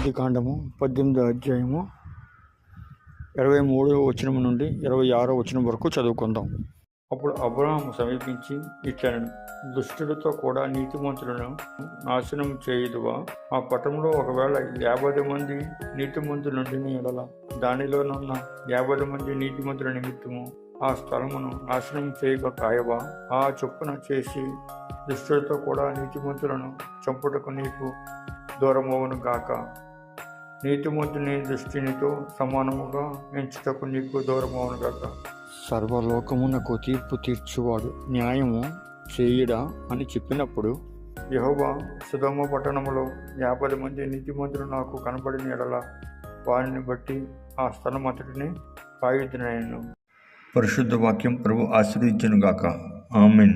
ఆది కాండము 18వ అధ్యాయము 23వ వచనం నుండి 26వ వచనం వరకు చదువుకుందాం. అప్పుడు అబ్రహాము సమీపించి ఇట్లనెను, దుష్టులతో కూడా నీతిమంతులను నాశనం చేయుదువా? ఆ పట్టణంలో ఒకవేళ 50 మంది నీతిమంతులుండిన ఎడల దానిలోనున్న 50 మంది నీతిమంతుల నిమిత్తము ఆ స్థలమును నాశనం చేయక కాయవా? ఆ చొప్పున చేసి దుష్టులతో కూడా నీతిమంతులను చంపుటకు నీకు దూరమవును గాక. నీతిమంతుని దృష్టినితో సమానముగా ఎంచుటకు నీకు దూరమవును గాక. సర్వలోకమునకు తీర్పు తీర్చువాడు న్యాయము చేయుడా అని చెప్పినప్పుడు యెహోవా సొదొమ పట్టణములో 50 మంది నీతిమంతులు నాకు కనబడిన ఎడల వారిని బట్టి ఆ స్థలం అంతటిని కాయుదునెను. పరిశుద్ధ వాక్యం ప్రభు ఆశీర్వదించును గాక. ఆమేన్.